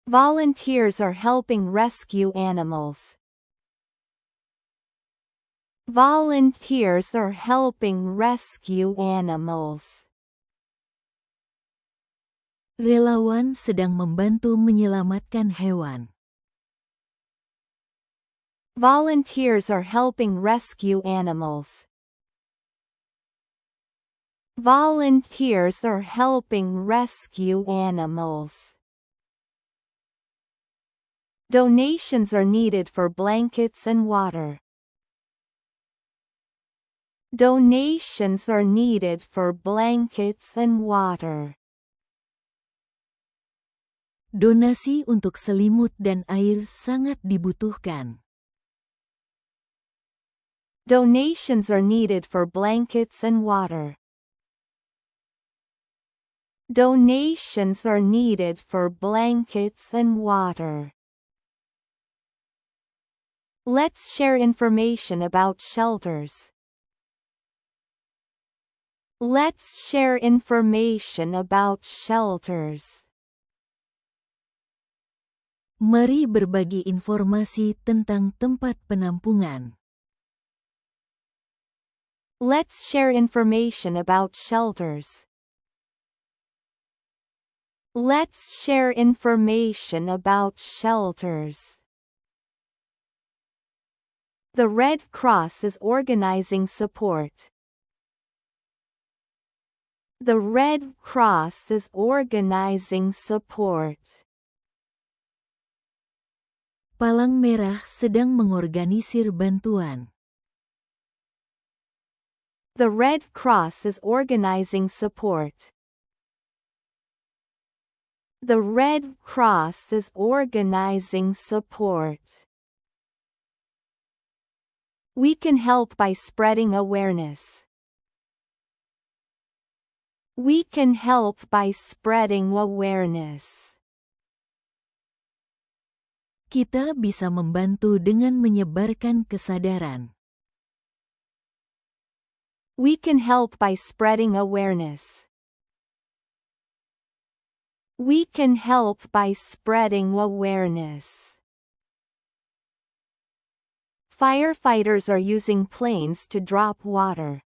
Volunteers are helping rescue animals. Volunteers are helping rescue animals. Relawan sedang membantu menyelamatkan hewan. Volunteers are helping rescue animals. Volunteers are helping rescue animals. Donations are needed for blankets and water. Donations are needed for blankets and water. Donasi untuk selimut dan air sangat dibutuhkan. Donations are needed for blankets and water. Donations are needed for blankets and water. Let's share information about shelters. Let's share information about shelters. Mari berbagi informasi tentang tempat penampungan. Let's share information about shelters. Let's share information about shelters. The Red Cross is organizing support. The Red Cross is organizing support. Palang Merah sedang mengorganisir bantuan. The Red Cross is organizing support. The Red Cross is organizing support. We can help by spreading awareness. We can help by spreading awareness. Kita bisa membantu dengan menyebarkan kesadaran. We can help by spreading awareness. We can help by spreading awareness. Firefighters are using planes to drop water.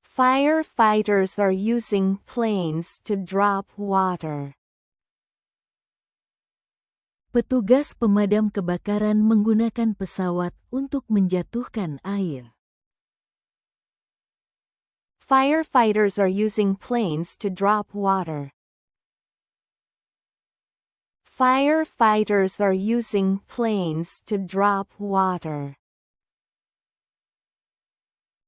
Firefighters are using planes to drop water. Petugas pemadam kebakaran menggunakan pesawat untuk menjatuhkan air. Firefighters are using planes to drop water. Firefighters are using planes to drop water.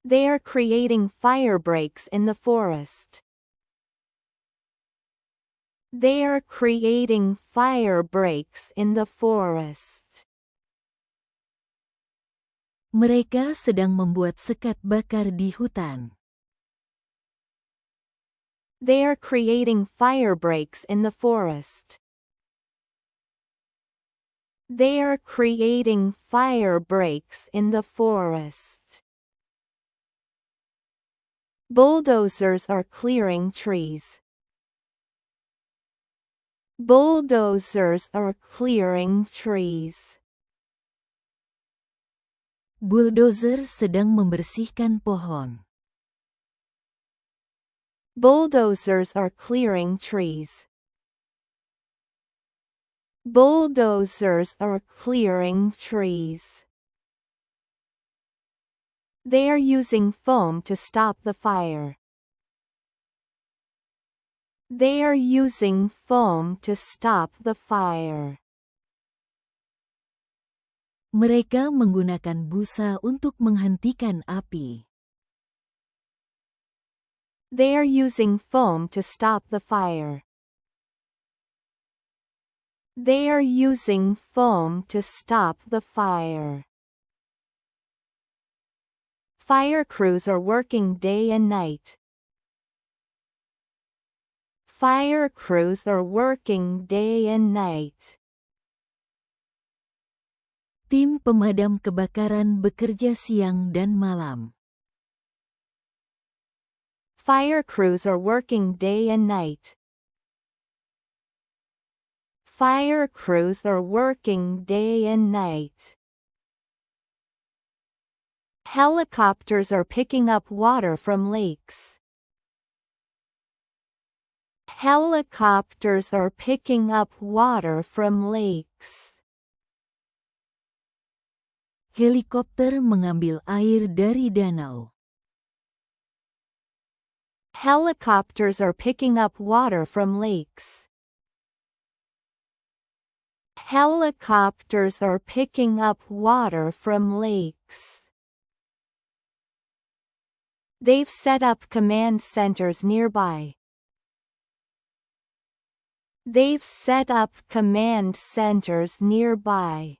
They are creating fire breaks in the forest. They are creating fire breaks in the forest. Mereka sedang membuat sekat bakar di hutan. They are creating fire breaks in the forest. They are creating fire breaks in the forest. Bulldozers are clearing trees. Bulldozers are clearing trees. Bulldozer sedang membersihkan pohon. Bulldozers are clearing trees. Bulldozers are clearing trees. They are using foam to stop the fire. They are using foam to stop the fire. Mereka menggunakan busa untuk menghentikan api. They are using foam to stop the fire. They are using foam to stop the fire. Fire crews are working day and night. Fire crews are working day and night. Tim pemadam kebakaran bekerja siang dan malam. Fire crews are working day and night. Fire crews are working day and night. Helicopters are picking up water from lakes. Helicopters are picking up water from lakes. Helikopter mengambil air dari danau. Helicopters are picking up water from lakes. Helicopters are picking up water from lakes. They've set up command centers nearby. They've set up command centers nearby.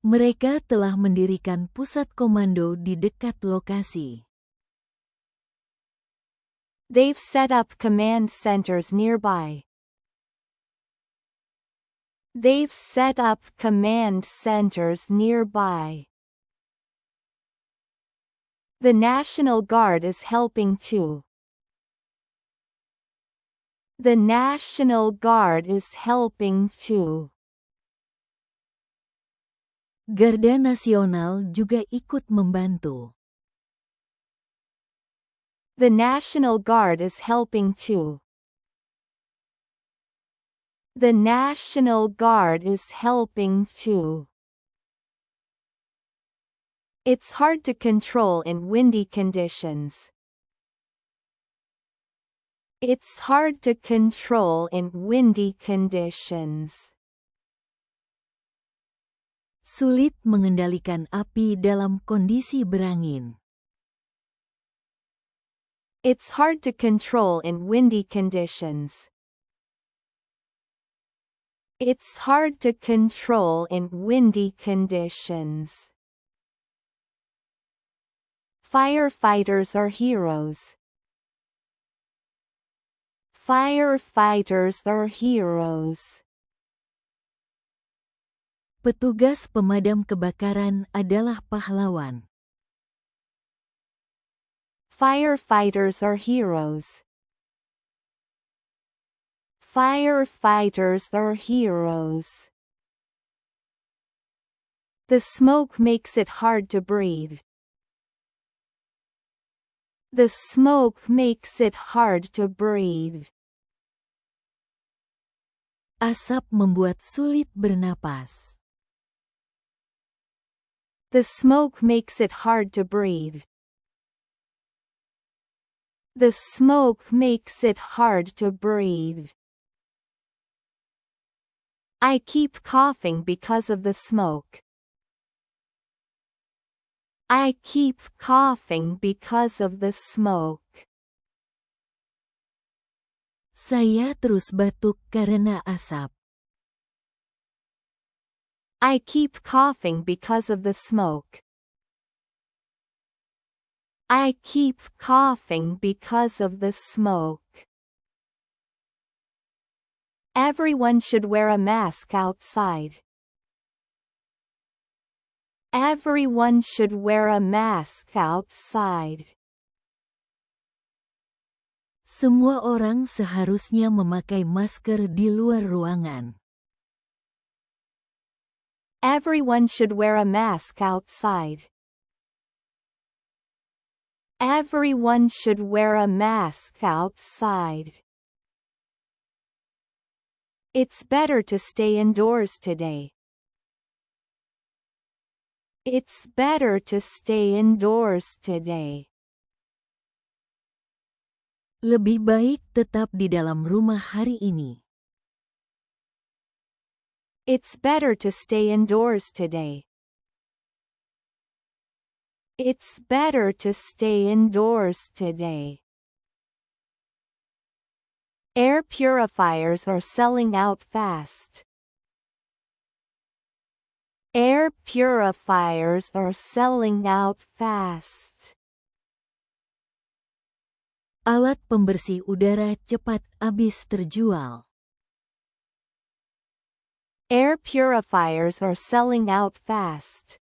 Mereka telah mendirikan pusat komando di dekat lokasi. They've set up command centers nearby. They've set up command centers nearby. The National Guard is helping too. The National Guard is helping too. Garda Nasional juga ikut membantu. The National Guard is helping too. The National Guard is helping too. It's hard to control in windy conditions. It's hard to control in windy conditions. Sulit mengendalikan api dalam kondisi berangin. It's hard to control in windy conditions. It's hard to control in windy conditions. Firefighters are heroes. Firefighters are heroes. Petugas pemadam kebakaran adalah pahlawan. Firefighters are heroes. Firefighters are heroes. The smoke makes it hard to breathe. The smoke makes it hard to breathe. Asap membuat sulit bernapas. The smoke makes it hard to breathe. The smoke makes it hard to breathe. I keep coughing because of the smoke. I keep coughing because of the smoke. Saya terus batuk karena asap. I keep coughing because of the smoke. I keep coughing because of the smoke. Everyone should wear a mask outside. Everyone should wear a mask outside. Semua orang seharusnya memakai masker di luar ruangan. Everyone should wear a mask outside. Everyone should wear a mask outside. It's better to stay indoors today. It's better to stay indoors today. Lebih baik tetap di dalam rumah hari ini. It's better to stay indoors today. It's better to stay indoors today. Air purifiers are selling out fast. Air purifiers are selling out fast. Alat pembersih udara cepat habis terjual. Air purifiers are selling out fast.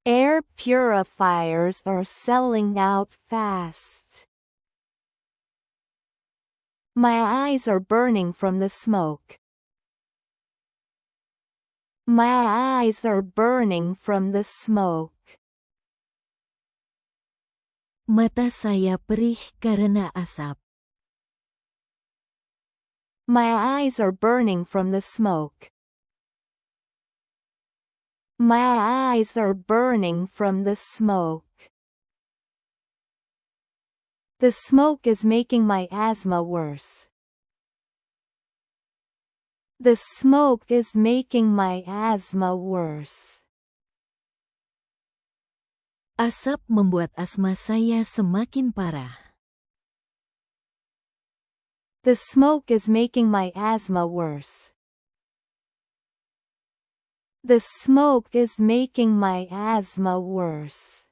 Air purifiers are selling out fast. My eyes are burning from the smoke. My eyes are burning from the smoke. Mata saya perih karena asap. My eyes are burning from the smoke. My eyes are burning from the smoke. The smoke is making my asthma worse. The smoke is making my asthma worse. Asap membuat asma saya semakin parah. The smoke is making my asthma worse. The smoke is making my asthma worse.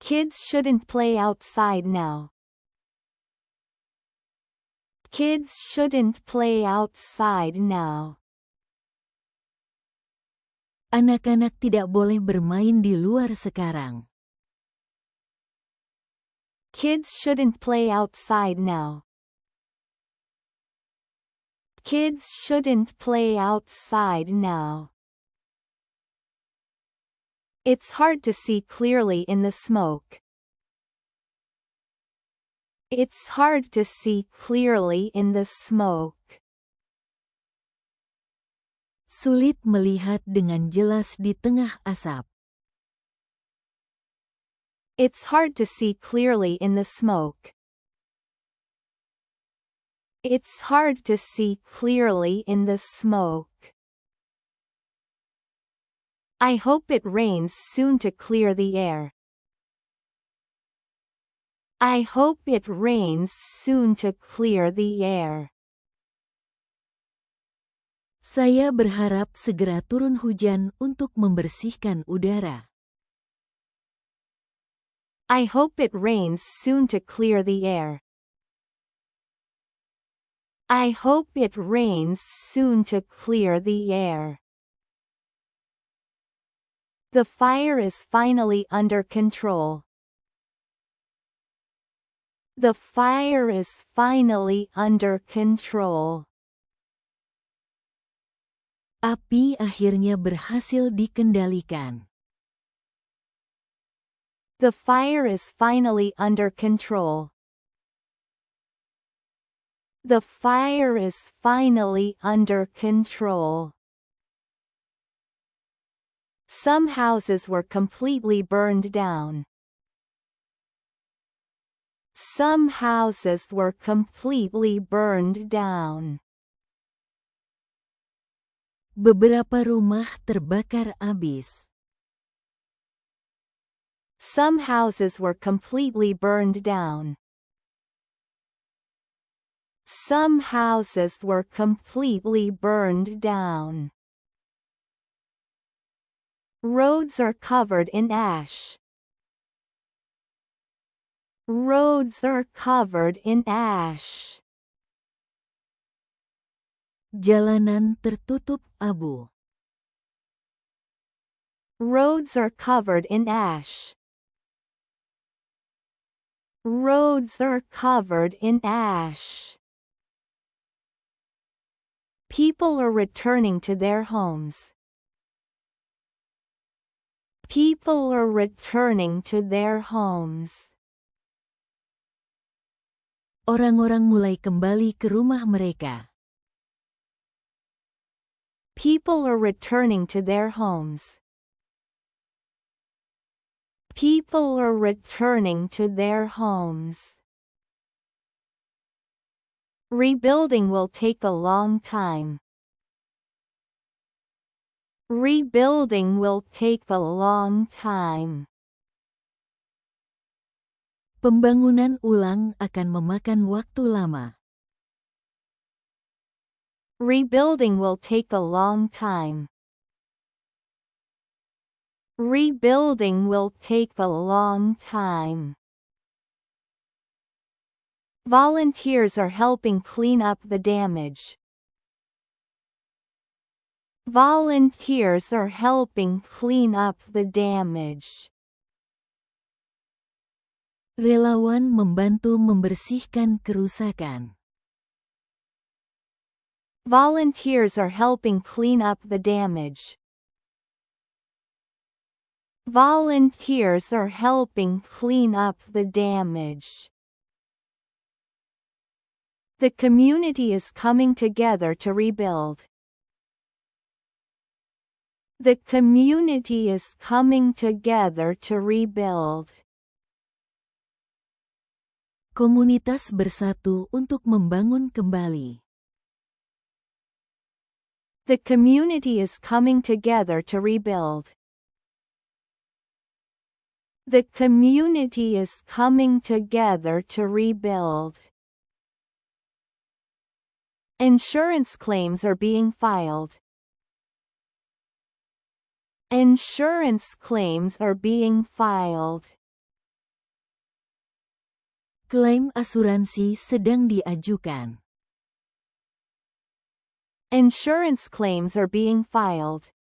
Kids shouldn't play outside now. Kids shouldn't play outside now. Anak-anak tidak boleh bermain di luar sekarang. Kids shouldn't play outside now. Kids shouldn't play outside now. It's hard to see clearly in the smoke. It's hard to see clearly in the smoke. Sulit melihat dengan jelas di tengah asap. It's hard to see clearly in the smoke. It's hard to see clearly in the smoke. I hope it rains soon to clear the air. I hope it rains soon to clear the air. Saya berharap segera turun hujan untuk membersihkan udara. I hope it rains soon to clear the air. I hope it rains soon to clear the air. The fire is finally under control. The fire is finally under control. Api akhirnya berhasil dikendalikan. The fire is finally under control. The fire is finally under control. Some houses were completely burned down. Some houses were completely burned down. Beberapa rumah terbakar abis. Some houses were completely burned down. Some houses were completely burned down. Roads are covered in ash. Roads are covered in ash. Jalanan tertutup abu. Roads are covered in ash. Roads are covered in ash. People are returning to their homes. People are returning to their homes. Orang-orang mulai kembali ke rumah mereka. People are returning to their homes. People are returning to their homes. Rebuilding will take a long time. Rebuilding will take a long time. Pembangunan ulang akan memakan waktu lama. Rebuilding will take a long time. Rebuilding will take a long time. Volunteers are helping clean up the damage. Volunteers are helping clean up the damage. Relawan membantu membersihkan kerusakan. Volunteers are helping clean up the damage. Volunteers are helping clean up the damage. The community is coming together to rebuild. The community is coming together to rebuild. Komunitas bersatu untuk membangun kembali. The community is coming together to rebuild. The community is coming together to rebuild. Insurance claims are being filed. Insurance claims are being filed. Klaim asuransi sedang diajukan. Insurance claims are being filed.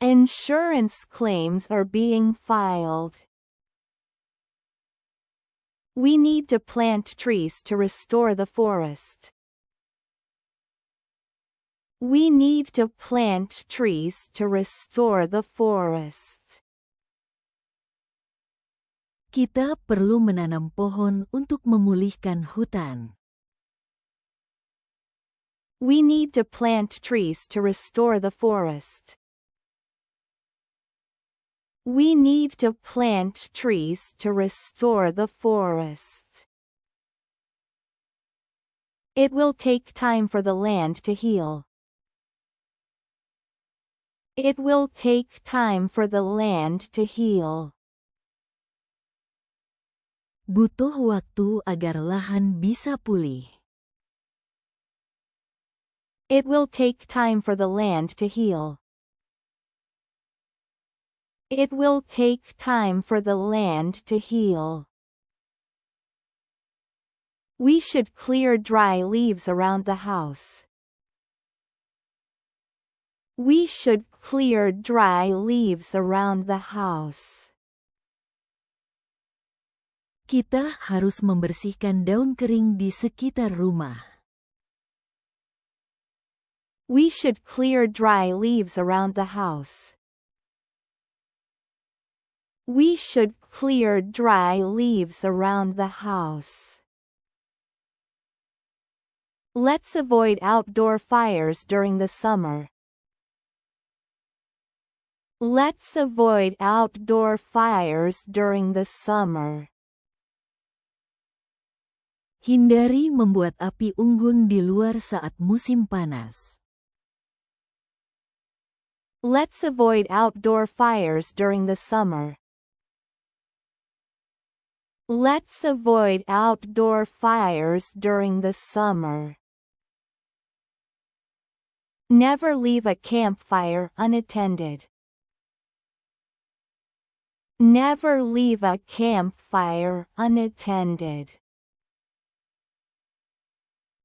Insurance claims are being filed. We need to plant trees to restore the forest. We need to plant trees to restore the forest. Kita perlu menanam pohon untuk memulihkan hutan. We need to plant trees to restore the forest. We need to plant trees to restore the forest. It will take time for the land to heal. It will take time for the land to heal. Butuh waktu agar lahan bisa pulih. It will take time for the land to heal. It will take time for the land to heal. We should clear dry leaves around the house. We should clear dry leaves around the house. Kita harus membersihkan daun kering di sekitar rumah. We should clear dry leaves around the house. We should clear dry leaves around the house. Let's avoid outdoor fires during the summer. Let's avoid outdoor fires during the summer. Hindari membuat api unggun di luar saat musim panas. Let's avoid outdoor fires during the summer. Let's avoid outdoor fires during the summer. Never leave a campfire unattended. Never leave a campfire unattended.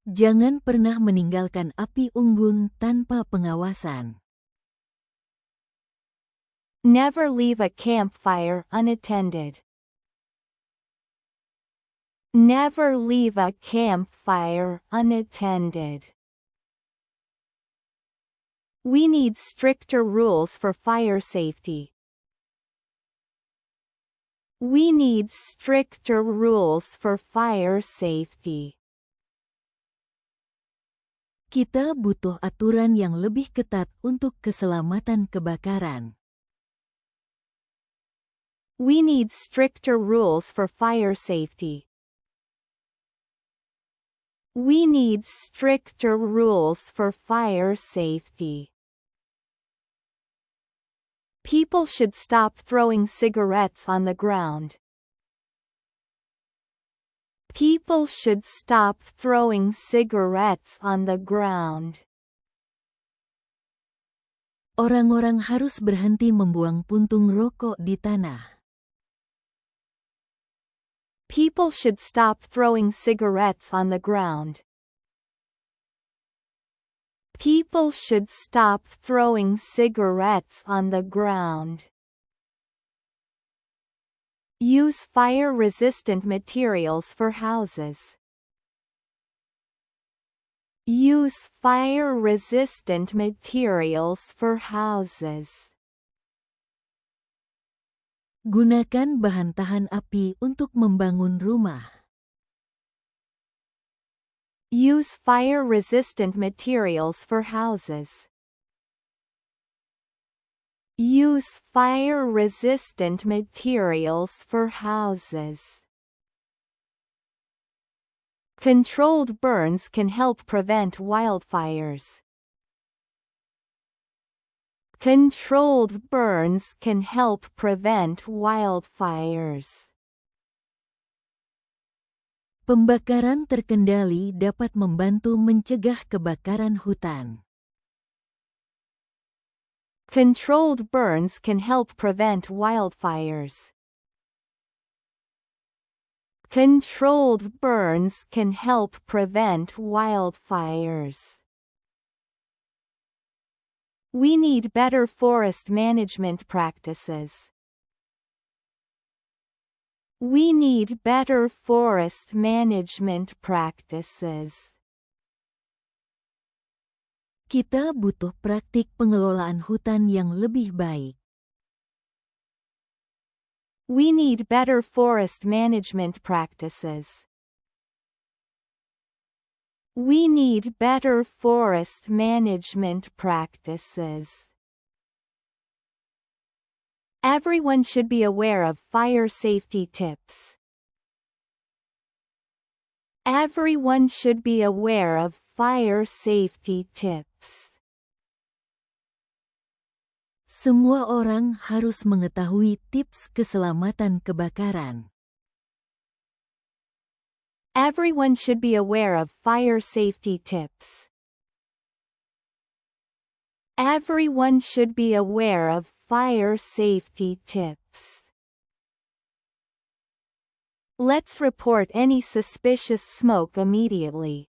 Jangan pernah meninggalkan api unggun tanpa pengawasan. Never leave a campfire unattended. Never leave a campfire unattended. We need stricter rules for fire safety. We need stricter rules for fire safety. Kita butuh aturan yang lebih ketat untuk keselamatan kebakaran. We need stricter rules for fire safety. We need stricter rules for fire safety. People should stop throwing cigarettes on the ground. People should stop throwing cigarettes on the ground. Orang-orang harus berhenti membuang puntung rokok di tanah. People should stop throwing cigarettes on the ground. People should stop throwing cigarettes on the ground. Use fire-resistant materials for houses. Use fire-resistant materials for houses. Gunakan bahan tahan api untuk membangun rumah. Use fire-resistant materials for houses. Use fire-resistant materials for houses. Controlled burns can help prevent wildfires. Controlled burns can help prevent wildfires. Pembakaran terkendali dapat membantu mencegah kebakaran hutan. Controlled burns can help prevent wildfires. Controlled burns can help prevent wildfires. We need better forest management practices. We need better forest management practices. Kita butuh praktik pengelolaan hutan yang lebih baik. We need better forest management practices. We need better forest management practices. Everyone should be aware of fire safety tips. Everyone should be aware of fire safety tips. Semua orang harus mengetahui tips keselamatan kebakaran. Everyone should be aware of fire safety tips. Everyone should be aware of fire safety tips. Let's report any suspicious smoke immediately.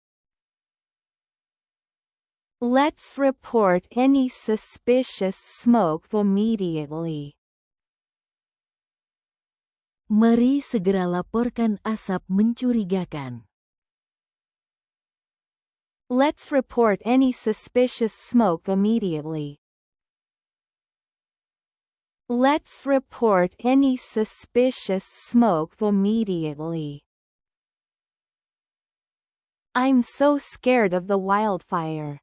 Let's report any suspicious smoke immediately. Mari segera laporkan asap mencurigakan. Let's report any suspicious smoke immediately. Let's report any suspicious smoke immediately. I'm so scared of the wildfire.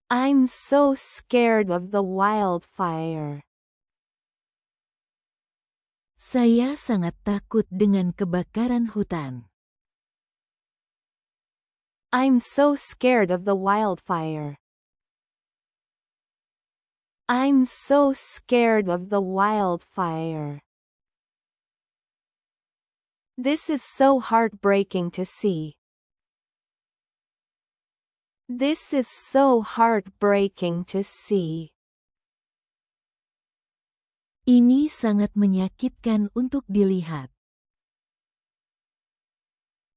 I'm so scared of the wildfire. Saya sangat takut dengan kebakaran hutan. I'm so scared of the wildfire. I'm so scared of the wildfire. This is so heartbreaking to see. This is so heartbreaking to see. Ini sangat menyakitkan untuk dilihat.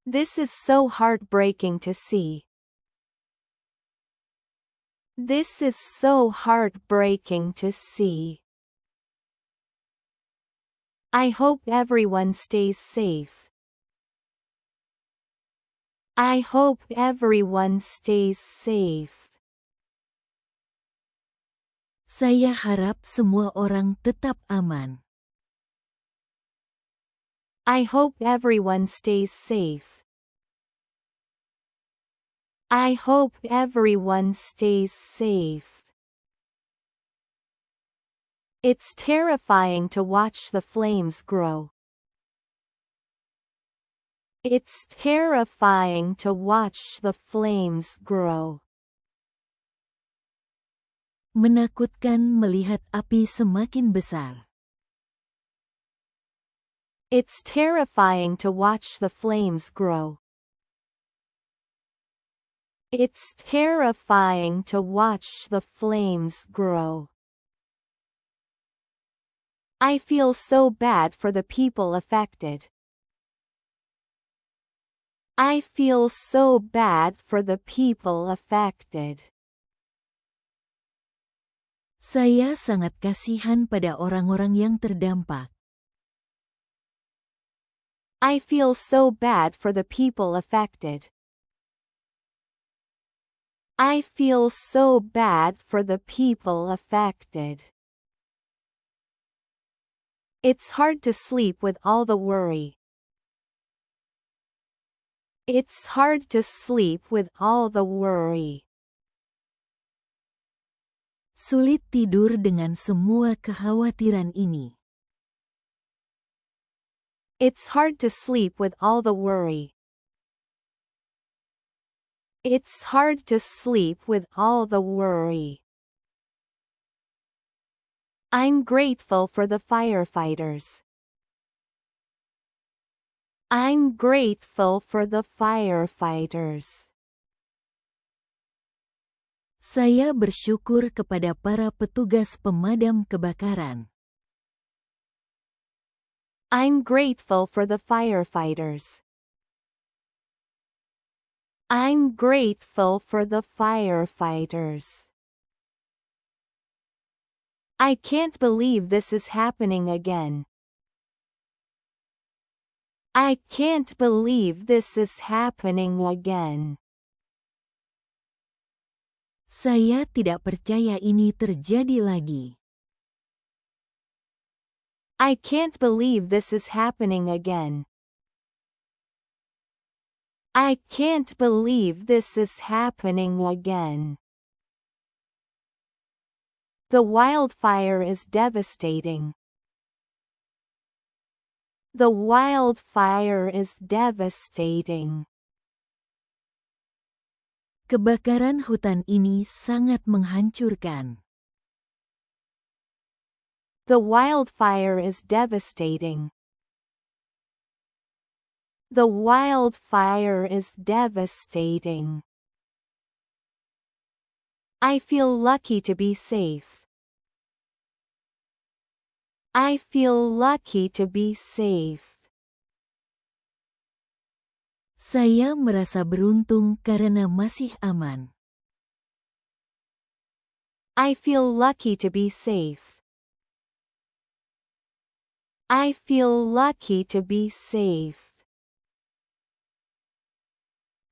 This is so heartbreaking to see. This is so heartbreaking to see. I hope everyone stays safe. I hope everyone stays safe. Saya harap semua orang tetap aman. I hope everyone stays safe. I hope everyone stays safe. It's terrifying to watch the flames grow. It's terrifying to watch the flames grow. Menakutkan melihat api semakin besar. It's terrifying to watch the flames grow. It's terrifying to watch the flames grow. I feel so bad for the people affected. I feel so bad for the people affected. Saya sangat kasihan pada orang-orang yang terdampak. I feel so bad for the people affected. I feel so bad for the people affected. It's hard to sleep with all the worry. It's hard to sleep with all the worry. Sulit tidur dengan semua kekhawatiran ini. It's hard to sleep with all the worry. It's hard to sleep with all the worry. I'm grateful for the firefighters. I'm grateful for the firefighters. Saya bersyukur kepada para petugas pemadam kebakaran. I'm grateful for the firefighters. I'm grateful for the firefighters. I can't believe this is happening again. I can't believe this is happening again. Saya tidak percaya ini terjadi lagi. I can't believe this is happening again. I can't believe this is happening again. The wildfire is devastating. The wildfire is devastating. Kebakaran hutan ini sangat menghancurkan. The wildfire is devastating. The wildfire is devastating. I feel lucky to be safe. I feel lucky to be safe. Saya merasa beruntung karena masih aman. I feel lucky to be safe. I feel lucky to be safe.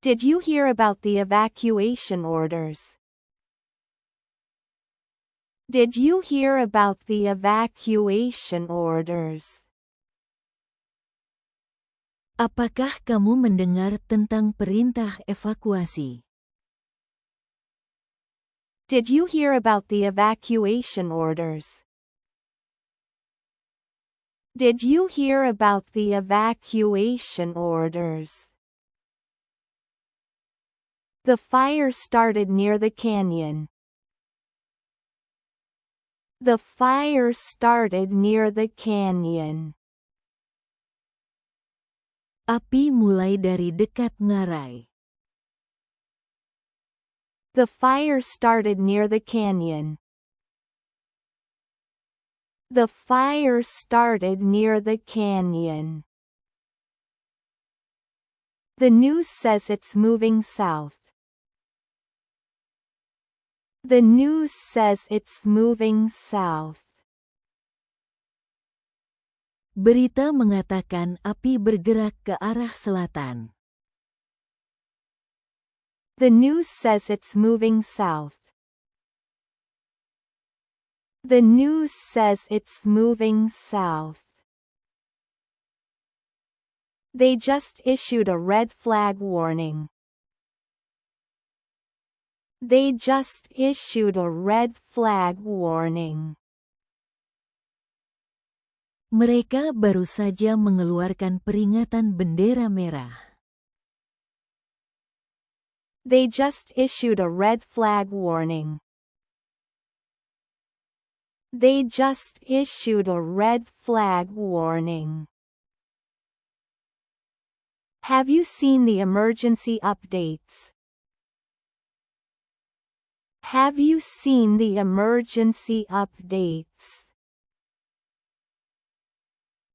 Did you hear about the evacuation orders? Did you hear about the evacuation orders? Apakah kamu mendengar tentang perintah evakuasi? Did you hear about the evacuation orders? Did you hear about the evacuation orders? The fire started near the canyon. The fire started near the canyon. Api mulai dari dekat ngarai. The fire started near the canyon. The fire started near the canyon. The news says it's moving south. The news says it's moving south. Berita mengatakan api bergerak ke arah selatan. The news says it's moving south. The news says it's moving south. They just issued a red flag warning. They just issued a red flag warning. Mereka baru saja mengeluarkan peringatan bendera merah. They just issued a red flag warning. They just issued a red flag warning. Have you seen the emergency updates? Have you seen the emergency updates?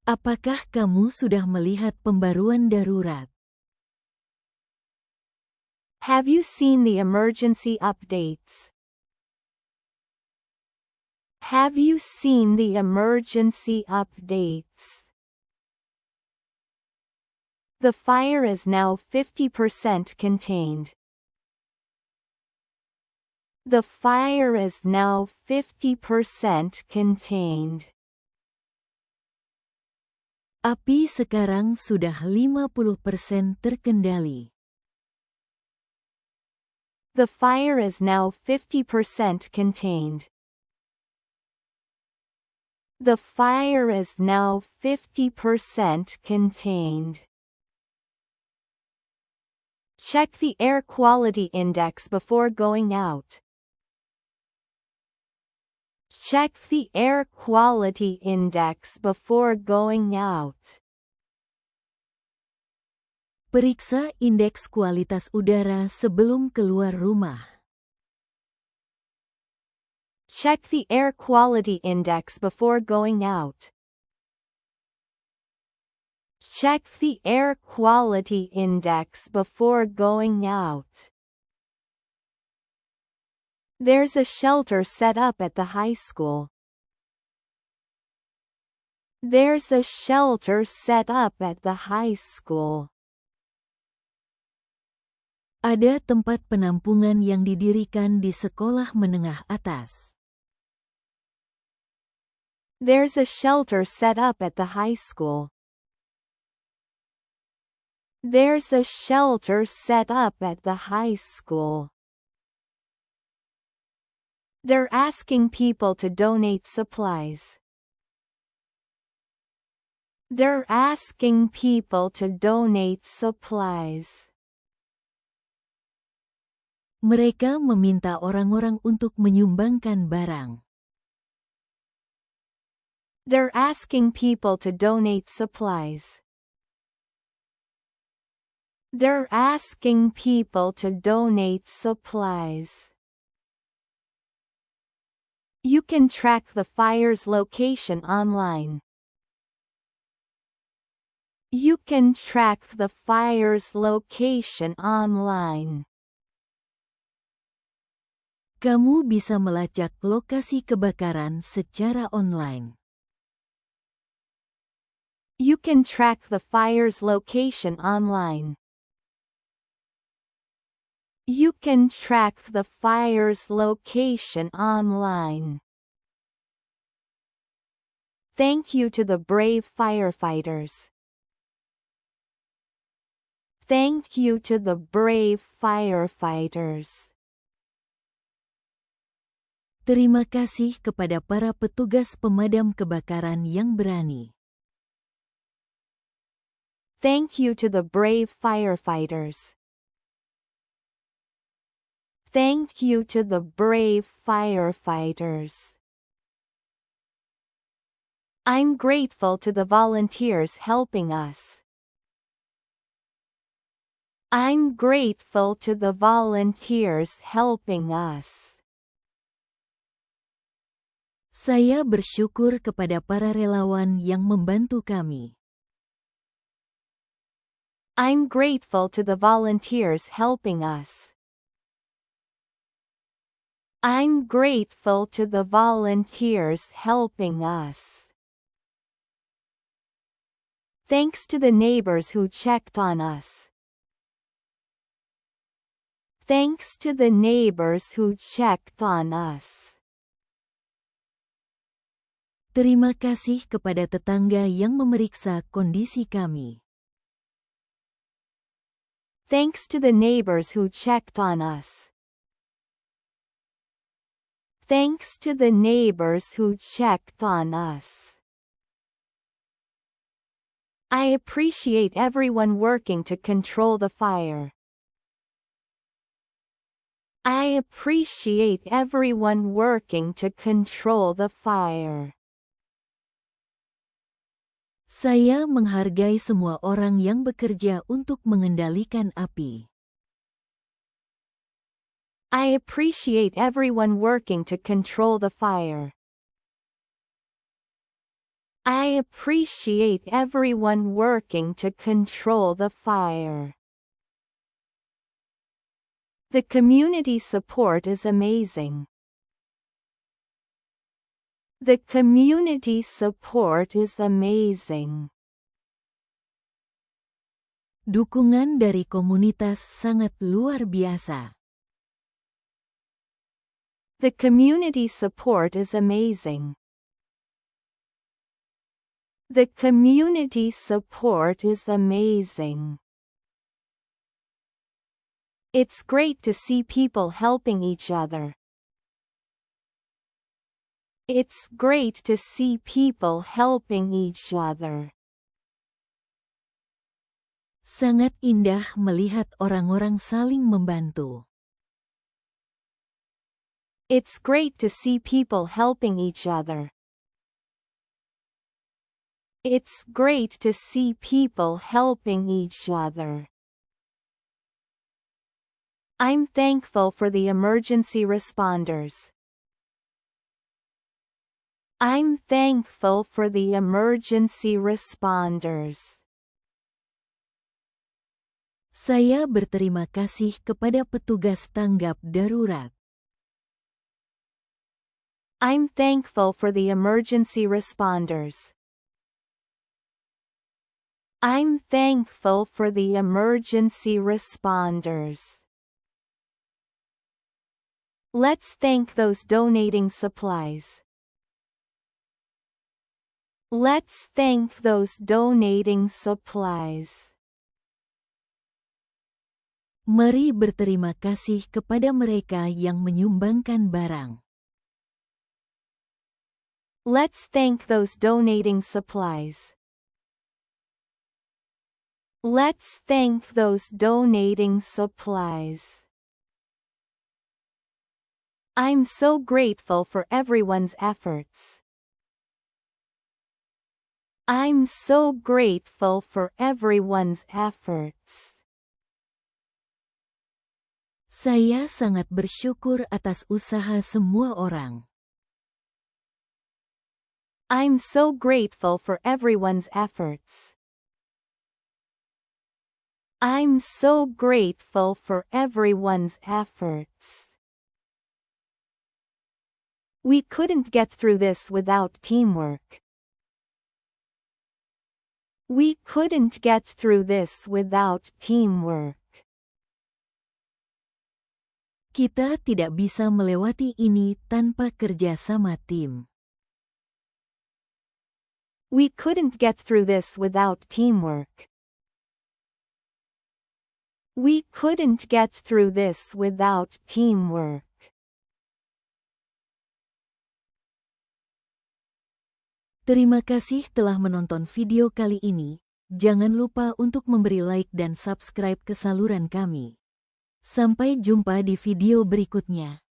Apakah kamu sudah melihat pembaruan darurat? Have you seen the emergency updates? Have you seen the emergency updates? The fire is now 50% contained. The fire is now 50% contained. Api sekarang sudah 50% terkendali. The fire is now 50% contained. The fire is now 50% contained. Check the air quality index before going out. Check the air quality index before going out. Periksa indeks kualitas udara sebelum keluar rumah. Check the air quality index before going out. Check the air quality index before going out. There's a shelter set up at the high school. There's a shelter set up at the high school. Ada tempat penampungan yang didirikan di sekolah menengah atas. There's a shelter set up at the high school. There's a shelter set up at the high school. They're asking people to donate supplies. They're asking people to donate supplies. Mereka meminta orang-orang untuk menyumbangkan barang. They're asking people to donate supplies. They're asking people to donate supplies. You can track the fire's location online. You can track the fire's location online. Kamu bisa melacak lokasi kebakaran secara online. You can track the fire's location online. You can track the fire's location online. Thank you to the brave firefighters. Thank you to the brave firefighters. Terima kasih kepada para petugas pemadam kebakaran yang berani. Thank you to the brave firefighters. Thank you to the brave firefighters. I'm grateful to the volunteers helping us. I'm grateful to the volunteers helping us. Saya bersyukur kepada para relawan yang membantu kami. I'm grateful to the volunteers helping us. I'm grateful to the volunteers helping us. Thanks to the neighbors who checked on us. Thanks to the neighbors who checked on us. Terima kasih kepada tetangga yang memeriksa kondisi kami. Thanks to the neighbors who checked on us. Thanks to the neighbors who checked on us. I appreciate everyone working to control the fire. I appreciate everyone working to control the fire. Saya menghargai semua orang yang bekerja untuk mengendalikan api. I appreciate everyone working to control the fire. I appreciate everyone working to control the fire. The community support is amazing. The community support is amazing. Dukungan dari komunitas sangat luar biasa. The community support is amazing. The community support is amazing. It's great to see people helping each other. It's great to see people helping each other. Sangat indah melihat orang-orang saling membantu. It's great to see people helping each other. It's great to see people helping each other. I'm thankful for the emergency responders. I'm thankful for the emergency responders. Saya berterima kasih kepada petugas tanggap darurat. I'm thankful for the emergency responders. I'm thankful for the emergency responders. Let's thank those donating supplies. Let's thank those donating supplies. Mari berterima kasih kepada mereka yang menyumbangkan barang. Let's thank those donating supplies. Let's thank those donating supplies. I'm so grateful for everyone's efforts. I'm so grateful for everyone's efforts. Saya sangat bersyukur atas usaha semua orang. I'm so grateful for everyone's efforts. I'm so grateful for everyone's efforts. We couldn't get through this without teamwork. We couldn't get through this without teamwork. Kita tidak bisa melewati ini tanpa kerja sama tim. We couldn't get through this without teamwork. We couldn't get through this without teamwork. Terima kasih telah menonton video kali ini. Jangan lupa untuk memberi like dan subscribe ke saluran kami. Sampai jumpa di video berikutnya.